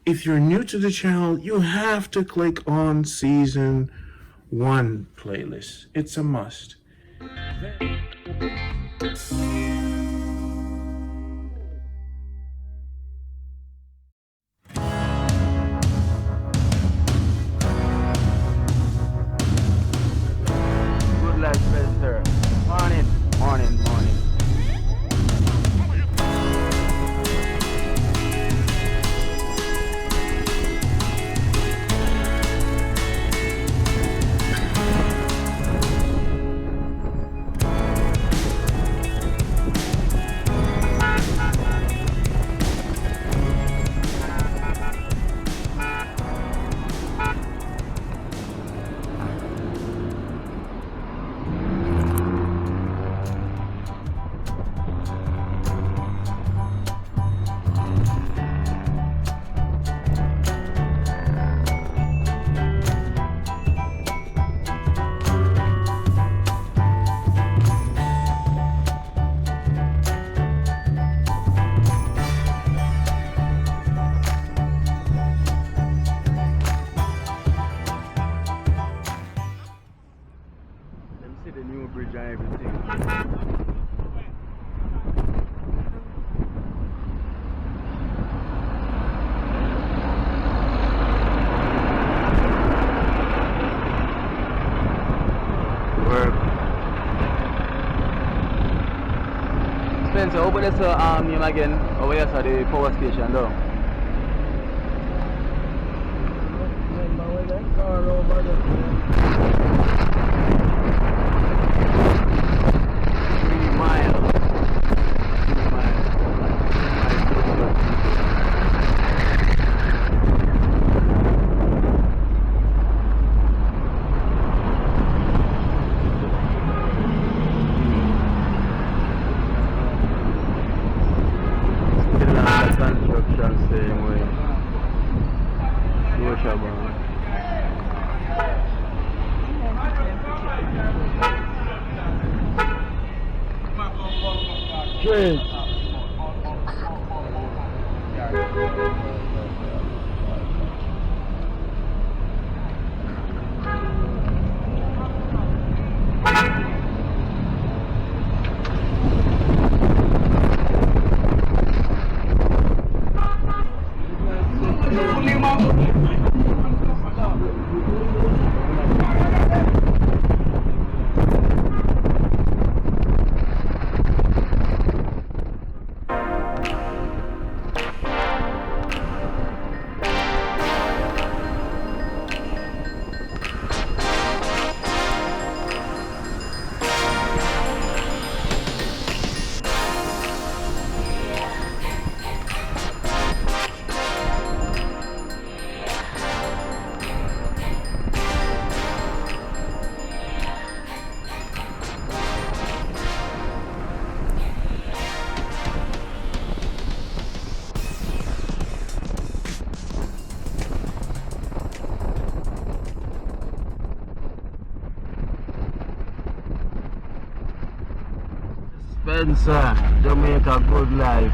if you're new to the channel, you have to click on Season 1 playlist. It's a must. Good life, Spencer. Morning. The new bridge and everything. Work. Spencer, over there name again. Over here to the power station though. Remember where that car over there? Great. Spencer, Jamaica Good Life.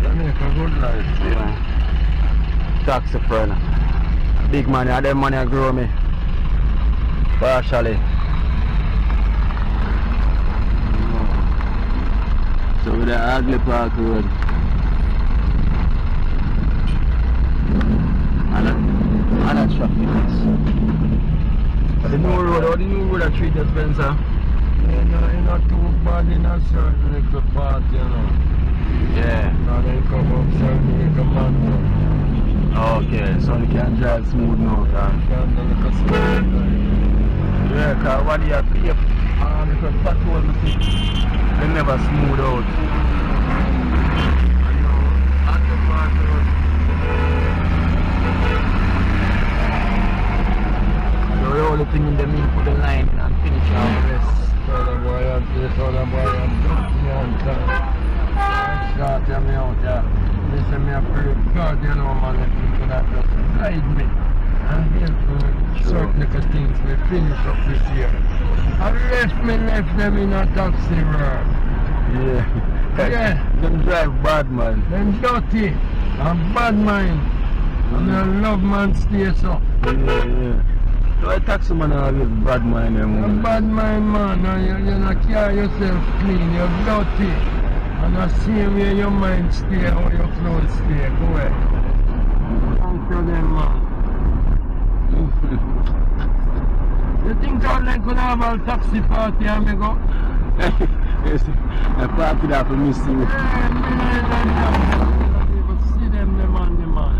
Jamaica Good Life. Yeah. Taxi friend. Big money, and them money grow me. Partially. So with the ugly park road. And a traffic. But the new road, how the new road I treat you, Spencer? You're not too bad in a certain little part, you know. Yeah. Now they come up Jamaica Mountain. Okay, so you can drive smooth now, Can do like a smooth drive. yeah, because what you have to because patrol me see, they never smooth out. I know, at the part road. So the only thing in the middle, put the line and finish our rest. Other boy and this other boy and me and shot me out there. Listen, me a pray God, you know, man, if you could have just guide me and help me with certain little things we finish up this year. I left them in a taxi road. Yeah. Yeah. Them drive bad, man. Them dirty and bad mind. And I love man stay so. Yeah. So I taxi man always bad mind them. A bad mind man, and you not carry yourself clean, you're dirty. And the same way your mind stay or your clothes stay, go ahead. Thank you them man. You think Caroline could have a taxi party and me go? Yes, I party that for me see. Yeah, me like see them, the man.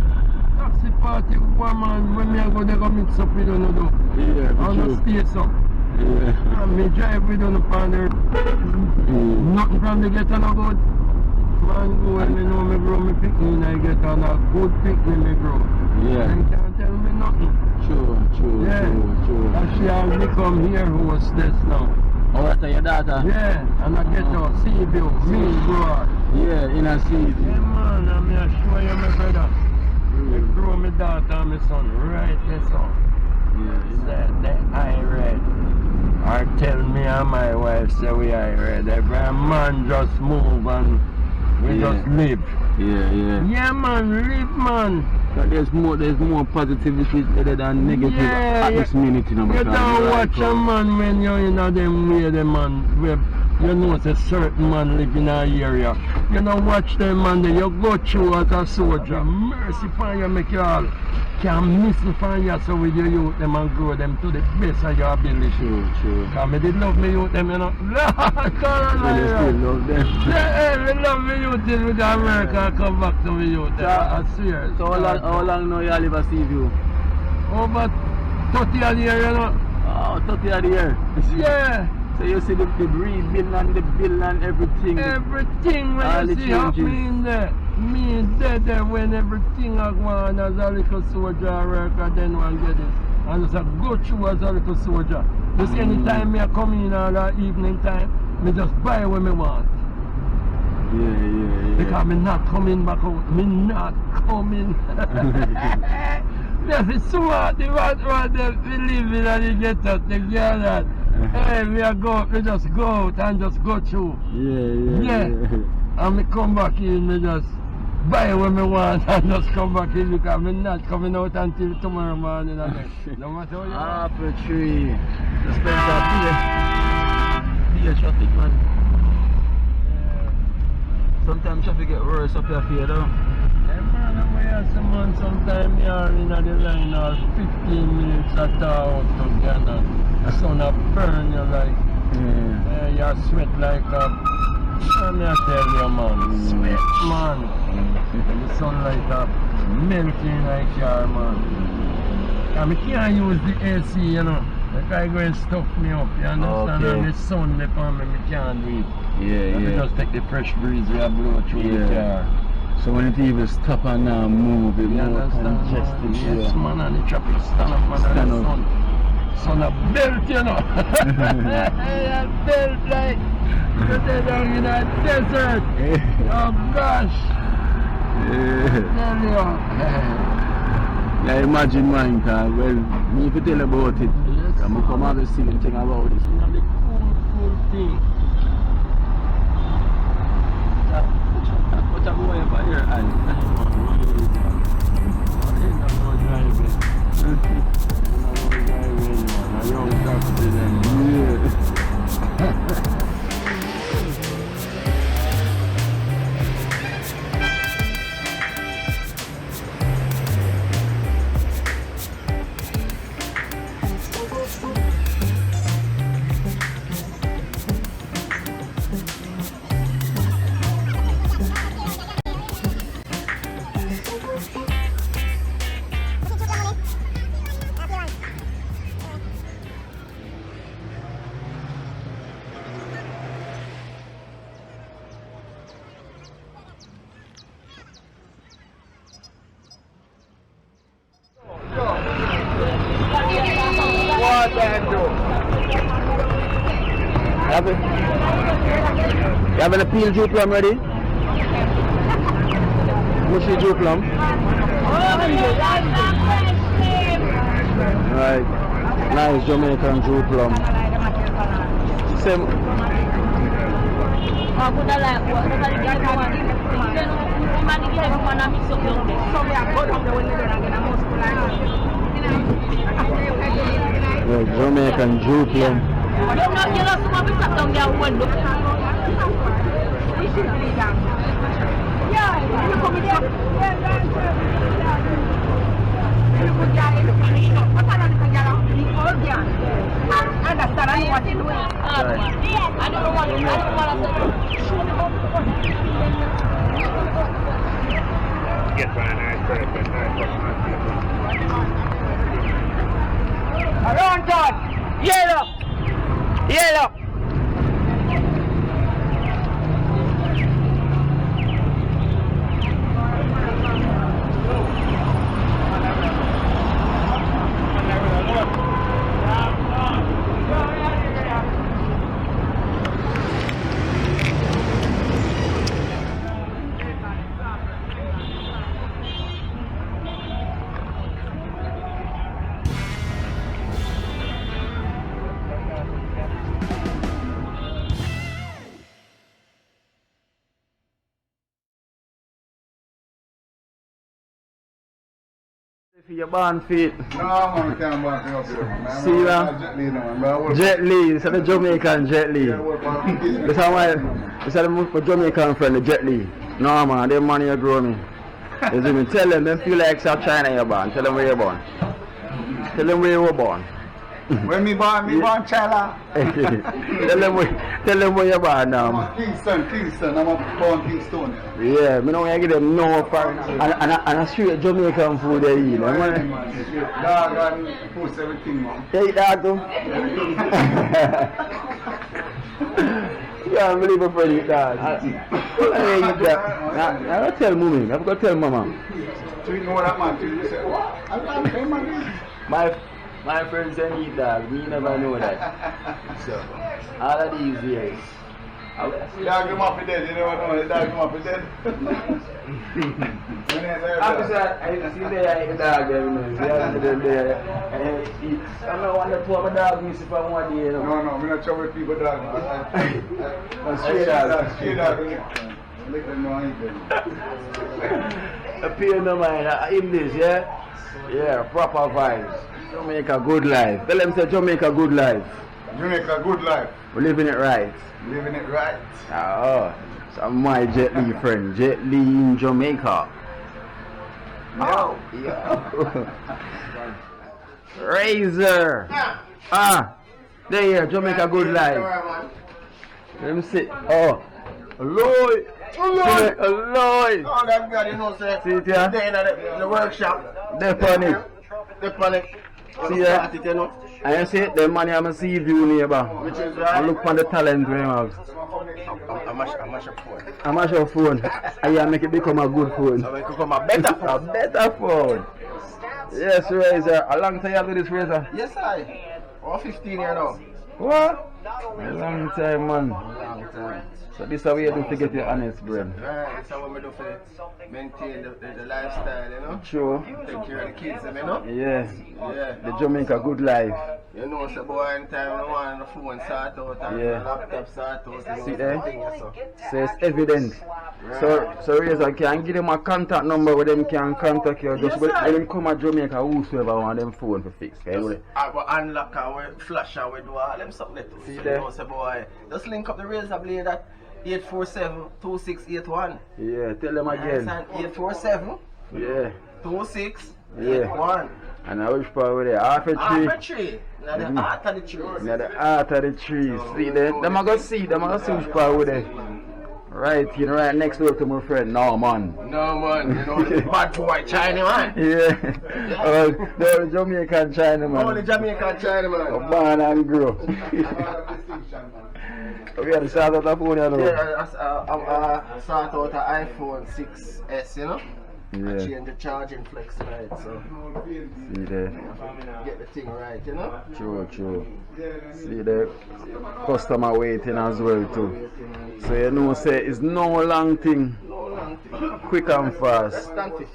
Taxi party, woman, when me go, they go mix up with you, do. Yeah, On the station. Yeah. And me drive with you on the nothing from the ghetto no good. Man go when me know me grow me picnic I get on a good picnic me grow. Yeah. And can't tell me nothing. True. Yeah. And she has become here hostess now. Oh, that's your daughter? Yeah, and I get to see you, me grow. Yeah, in a seat. Yeah man, and me I show you my brother. Me grow my daughter and my son right there son. Yeah. The eye red. Or tell me and my wife say we eye red. Every man just move and we just live. Yeah. Yeah man, live man. But there's more positivity other than negative at this minute, you know. You don't watch a man when you're in a them way, the man where you know a certain man live in an area. You don't watch them man there, you go through as a soldier. Mercy upon you make you all can miss upon you so with your youth them and grow them to the best of your ability. True. Because me did love me youth them, you know. You still love them. Yeah, me love me youth till with America come back to me youth. I swear. So how long now you live at Seaview? Over 30 a year, you know. Oh, 30 a year. Yeah. So you see the breathing and the bill and everything. Everything when all you the see happening there. Me there when everything I go on as a little soldier I work and then one get it. And just go through as a little soldier. Just anytime me I come in all that evening time, me just buy what me want. Yeah. Because me not coming back out. Me not coming. That's smart. They want them to live in and they get out. They get that. Hey, we just go out and just go through. Yeah. And me come back in, me just buy what me want and just come back in because me not coming out until tomorrow morning again. No matter how you want. Apple tree. The Spencer be a traffic man. Sometimes traffic get worse up here though. Hey man, we have some man sometimes you are in the line or 15 minutes at out together. The sun up burn you like. You sweat like let me tell you man, sweat man. The sunlight up melting like your man. And we can't use the AC, you know. Because I go and stuff me up, you understand? Okay. And the sun upon me, we can't do it. Yeah. We just take the fresh breeze we blow through the car. So when it even stop and now move, it's more congested. Yes man, and the traffic stand up man, and the sun a belt, you know. A belt like you stay down in a desert. Oh gosh. Tell you. Yeah, imagine mine, cause well, me if you tell about it, I'm come have a silly thing about this. It's a cool thing. Put a boy up here and You have an appeal Jew plum ready? Mushy Jew plum? Right. Nice Jamaican Jew plum. Same. man give them one and mix up down there. So we are good on the window and get a muscle like Yeah, Jamaican juke. You know some of the stuff down there window. we should be down. Yeah, you come here. Yeah, you put your in the shop. What are the girl? The old girl. Understand what you doing? I don't want to say. Get my nice breakfast, Around God. Yellow! Yellow! For your barn feet. No, man, we can't buy it up here, man. See that? Jet Li, no, man. Jet Li, this is the Jamaican Jet Li. Yeah, work on it. This is why this is the Jamaican friend, the Jet Li. No man, them money you grow me. You see me? Tell them feel like South China you're born. Tell them where you're born. Tell them where you were born. When me born Chala. Tell them where you're born now. I'm a Kingston. I'm a born Kingston. Yeah, me don't give them no for and a straight Jamaican food they eat. Dog and post everything, man. Take that too. You can't believe a friend eat that. I eat that. Now I tell mommy. I've got to tell mama. So you know what that man? You say, what? I can't pay man. My friends don't eat that. Me never know that. So all of these years. Dog him up for dead. You never know. Dog him up for dead. After I see there I eat dog every night. I'm not one to pour my dog music for one day. No, I'm not trouble with people, dog. Straight dog. Straight dog. Let them know I ain't Appear no mind. In this, yeah? Yeah, proper vibes. Jamaica Good Life. Tell them say Jamaica Good Life. Jamaica Good Life. We're living it right. Living it right. Oh, so I'm my Jet Li friend. Jet Li in Jamaica. Oh, yeah. Razor. There, Jamaica Good Life. Let me see. Oh, Lloyd. Lloyd. Oh, that guy, you know, sir. See it here? They're in the workshop. They're funny. They're funny. See that? And you see, the money I'm see you neighbor. Which is I right. look for the talent we have. I mash up phone. I mash your phone. And you make it become a good phone. So it could come a better phone. A better phone. Yes, Razor. How long time you have with this Razor? Yes, I. Or 15 years now. What? A long time, man. Long time. So this is how you do to get your honest brain. Right, this is what we do for maintain the lifestyle, you know? True. Take care of the kids, you know? Yeah. Yeah. The Jamaica Good Life. You know, so boy, in time, no one on the phone sort out and Yeah. the laptop sort out. See there? So it's evident. So Razor can give them a contact number where them can contact you. Just when them come at Jamaica, whosoever want them phone to fix. Okay? I will unlock and we flash and we do all them something. See So there? you know, so boy, just link up the razor blade at 847-2681. Yeah, tell them again. 847 Yeah. 2681. And I wish for there. Half a tree. Half a tree. Now the heart of the tree. Now the heart of the tree. See there? Them I go see. Them I go see which part with there. Right, you know, right next door to my friend Norman. No man, you know, the bad boy China man. Yeah. The Jamaican China man. Oh, the Jamaican China man. Born and grow. We had to start out the phone, you know. Yeah, I sort out an iPhone 6S, you know? I Yeah. change the charging flex right, so See there. get the thing right, you know? True. See the customer waiting as well too. So you know say it's no long thing. No long thing. Quick and fast. Less than 50.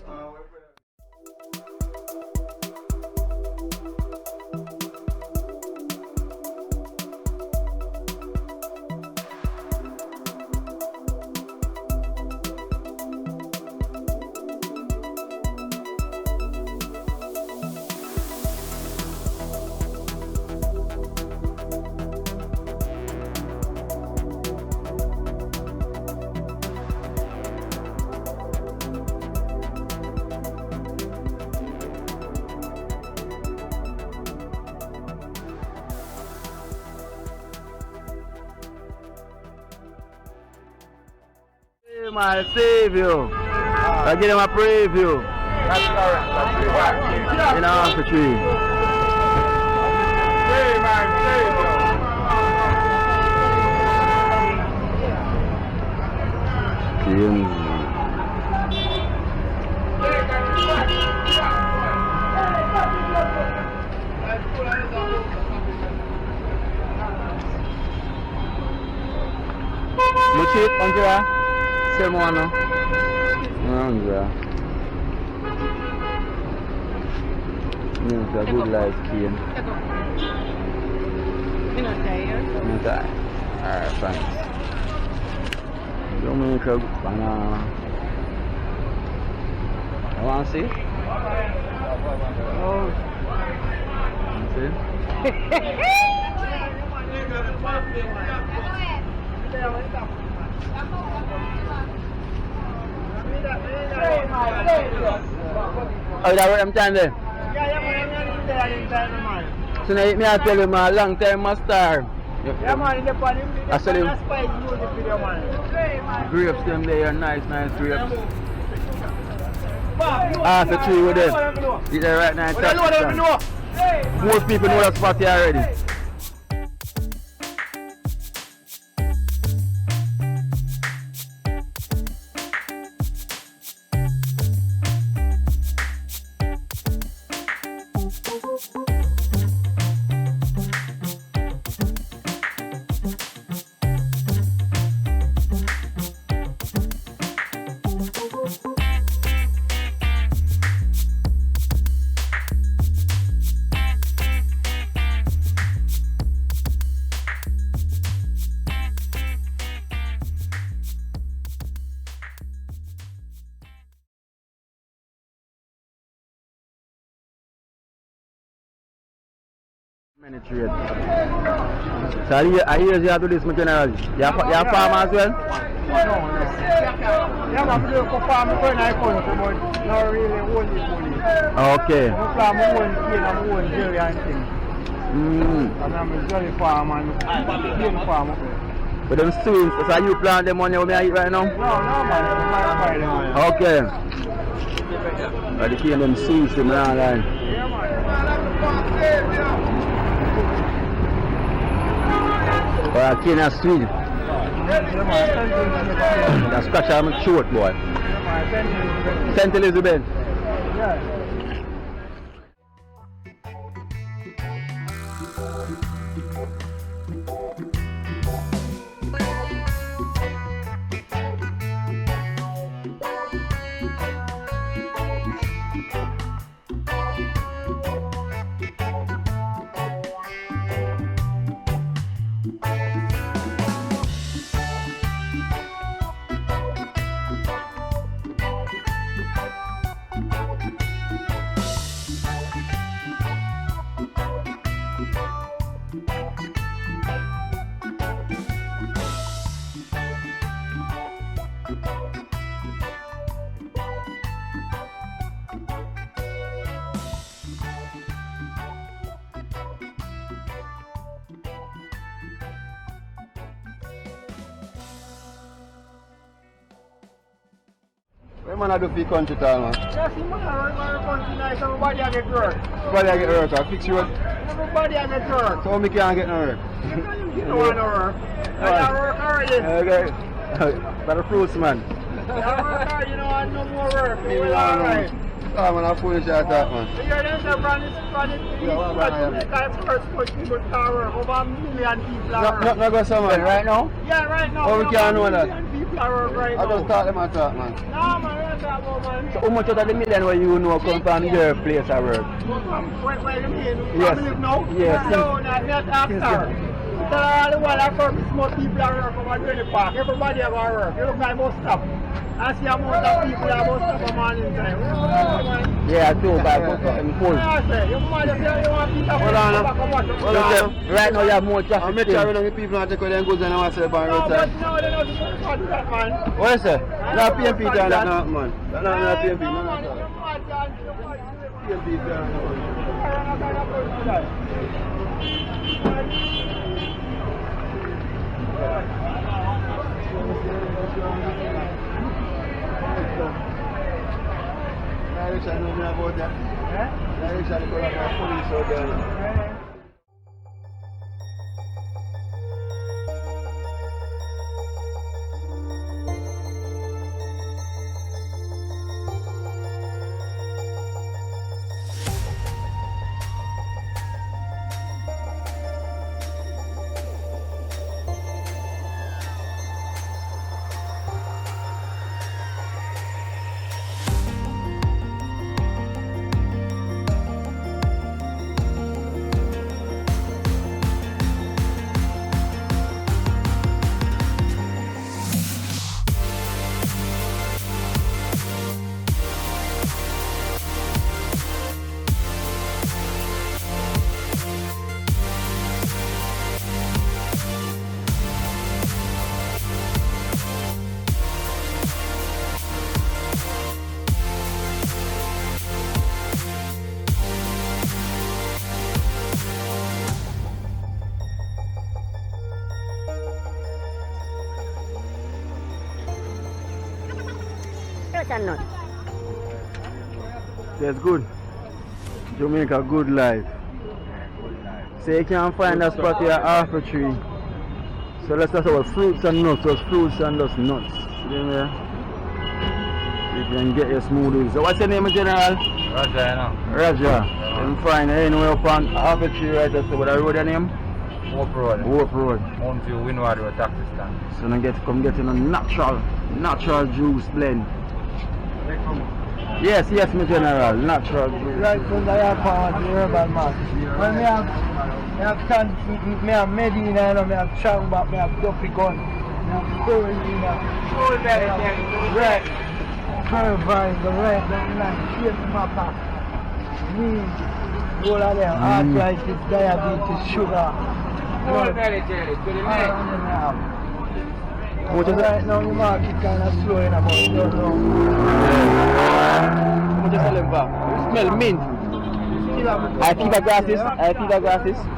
man, save you. I give them a preview. In half a tree. Save man, save you. Much it, Angela? Same one, no? Angela. Jamaica Good Life cane. You're not tired? No time. Alright, thanks. Jamaica banana. You want to see? Oh. See? Oh, that what I'm trying to do? So now me I tell you man, long time must starve. Yeah man, in the pan, I said him. spice music video man. Grapes them there, nice grapes. Half a tree with them. Eat there right now. Most people know that spot here already. Many trade. So I hear you do this generally. You are farmer as well? No. Yeah man, we do for farm, we go in the country, but not really only fully. Okay. We plant my own cane and my own jelly and things. And I'm a jelly farm and cane farm. But them students, so you plant them on your eat right now? No man, we might buy them. Okay. But the cane them seeds them online. Yeah man. Well, cane is sweet. That scratch I'm short boy. St. Elizabeth. Yeah. What man I do for the country town man? Just man, run my country nice, everybody I get work. Everybody I get hurt, I fix you up. Everybody I get work. So me can't get no hurt. You don't want to work. I got work already. Okay. But the fruits man. I work hard, you don't want no more work. You will alright. Oh man, I foolish at that man. You hear them say from this first push people can work. Over a million people are work. No go somewhere right now? Yeah, right now. Oh, we can't know that. Million people are work right I now. just talk them and talk man. No man, I don't talk about man. So how much out of the million where you know come from your place of work? Where you mean? Yes. Live now? Yes. No, not after. All the while I come, small people are work over the park. Everybody have a work. You look like most stuff. I see a amount of people that most stuff a morning time. Yeah, I do, but I'm full. I say, you want people Hold on. Right now you have more traffic. I'm I'm sure the people not take them goods and I want to sell on No, roadside. but no, they don't do that, man. What is it? Not PMP down that now, man. Not PMP. No, No, man, no, you're mad, John. You're mad. PMP down. Direction know me about that. Direction go like a police out there. That's good. Jamaica Good Life. So you can find a spot here half a tree. So let's talk about fruits and nuts. Those fruits and those nuts. See there? You can get your smoothies. So what's your name, General? Roger, you know. Roger. You can find anywhere up on half a tree right there. So what I wrote your name? Hope Road. Hope Road. Mount View, Windward Road, taxi stand. So now come get in a natural juice blend. Yes, my General, natural juice. Right from the airport, the herbal market. When me have Medina, you know, me have Changback, me have Duffy Gun, me have Corina, red, Curvine, the red, the line, shape mapper, me, all of them, arthritis, diabetes, sugar. All very jelly, to the neck. How much is Right it? now the market kind of slow in about, you don't know. How much you selling for? You smell mint. I fever grasses.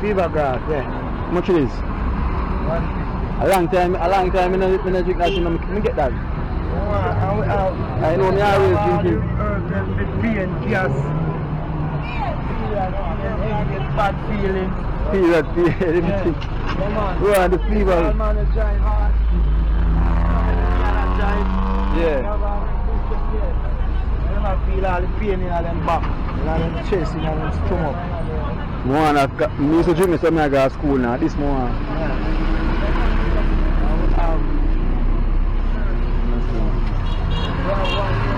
Fever grass, yeah. How much it is? 150. A long time in a drink that, you know, me get that. I know me always drinking. Herbs and the pain, gas. Get bad feelings. Period, everything. Who are the fever? Man is trying hard. Yeah. I feel all the pain in them back, in them chest, in them stomach. Me used to drink some I go to school now, this morning.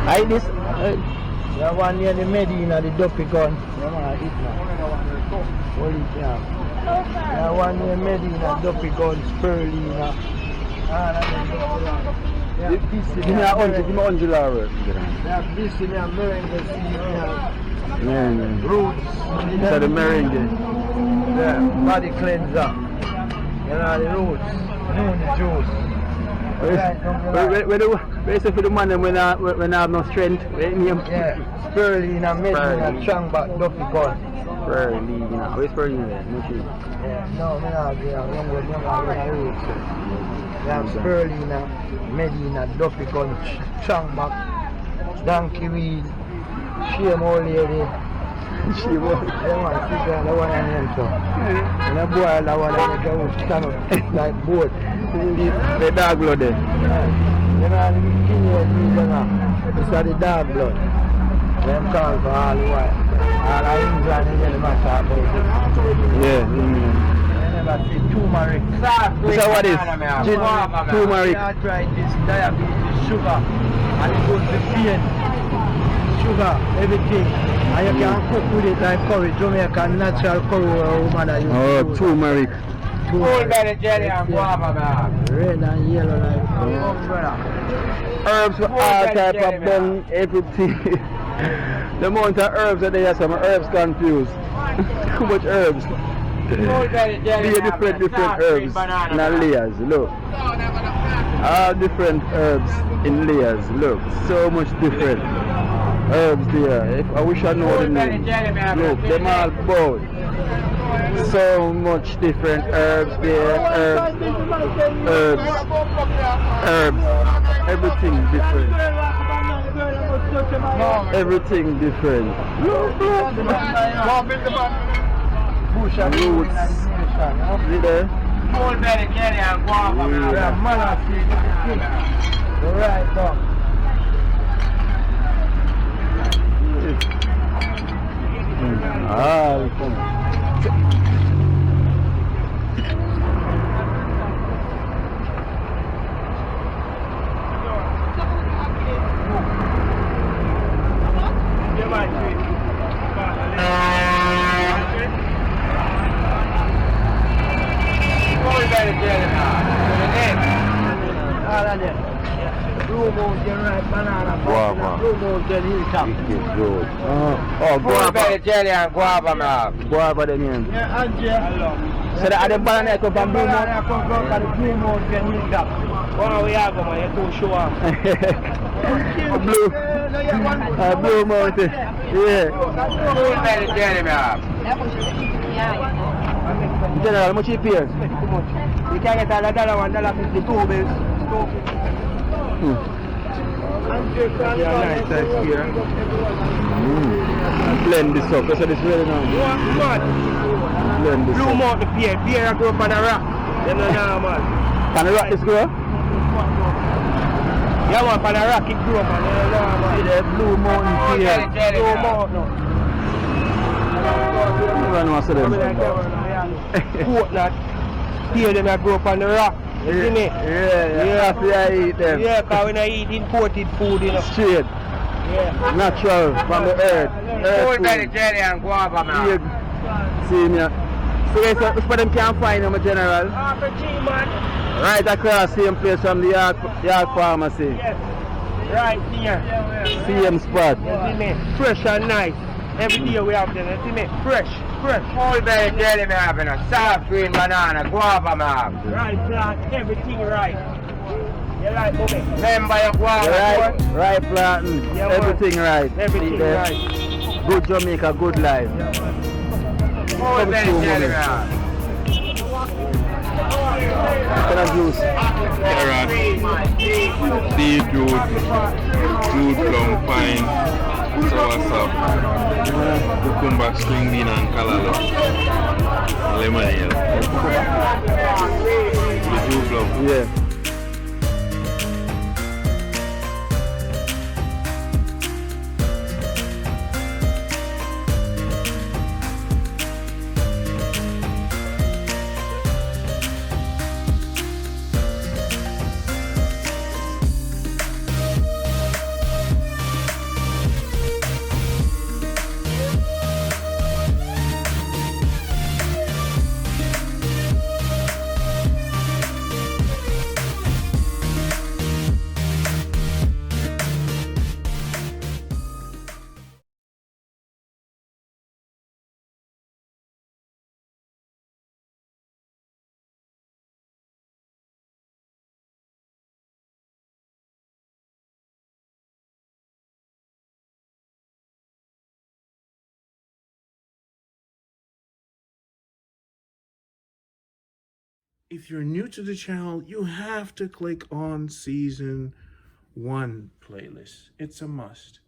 I eat this. Yeah, one near the Medina, the Duffy Gun. Yeah, man, I eat now. Hold it, yeah. Yeah, one near Medina, Duffy Gun, Spirulina. Yeah, this Give me a hundred dollars. yeah, this is a meringue seed, yeah. Meringue. Roots. These are the meringue. Yeah, body cleanser. You know, the roots. Noon juice. Where for the man when I have no strength? Yeah, Spirulina, Medina, Changback, Duffy Gun. Spirulina. Where's Spirulina? Yeah, no, me not get a young roots. Yeah, Spirulina, Medina, Duffy Gun, Changback, Donkey Weed, Shame Old Lady. She was. Yeah, man, sit down, that one and them so. When I boil that one, I make a stand up like boat. The dog blood there. You know, the Kino breed, it's the dog blood. Them call for all the while. All the England, you never talk about it. Yeah. You never see turmeric. So what is? Turmeric. Arthritis, diabetes, sugar, and it goes to pain. Sugar, everything. And you can cook with it like curry, Jamaican natural curry or woman that you Oh, turmeric. Very jelly and guava, man. Red and yellow like Herbs for all type of bone, everything. The amount of herbs that they have, some herbs confused. Too much herbs. Very jelly. Be different herbs in layers, look. All different herbs in layers, look. So much different herbs there. I wish I know the name. Look, them all both. So much different herbs there, herbs, everything different. Everything different. Bush and Roots. nation. See there? Cold belly jelly and guava. Yeah, man, I see. Right now. Ah, Cold belly jelly now. All of them. Blue Mountain ripe banana. Guava. Blue Mountain hilltop. good. Oh, Cold guava. belly jelly and guava, man. Guava them here. Yeah, Andrea. So the banana come from Blue Banana come from the Blue Mountain hilltop. Wow, we are going, you're too sure. Blue. No, you want Blue Mountain. Yeah. Cold belly jelly, man. General, how much you pay? you can get $1.50 $2 bills. Yeah, nice here. Blend this up. That's what it's really now. What? Blend this Blue up. Mountain beer. Beer I grew up on a rock. You know now, man. Can I rock this girl? Yeah, man, on a rock it grew up on. You know now, man. See there, Blue Mountain here. Blue Mountain. Run what's them? Coconut. Here them I grew up on the rock. You see me? Yeah, I eat them. Yeah, because when I eat imported food, you know. Straight, Yeah. natural, from the earth. Cold belly jelly and guava, man. Yeah. See me. So guys, for them can't find them, General. Half a G, man. Right across same place from the yard pharmacy. Yes. Right here. Same spot. You see me? Fresh and nice. Every day we have them, you see me? Fresh. Cold belly jelly, me having a soft green banana, guava, man. Right plant, everything right. You like me? Remember your guava? Right planting, Yeah, man. everything right. Everything See there? right. Good Jamaica, good life. Cold belly through, jelly, man. man. Can I juice? Carrot, beetroot, fruit plum, pine, soursop, cucumber, string bean and callaloo, lemonade, beetroot plum. Yeah. If you're new to the channel, you have to click on Season 1 playlist. It's a must.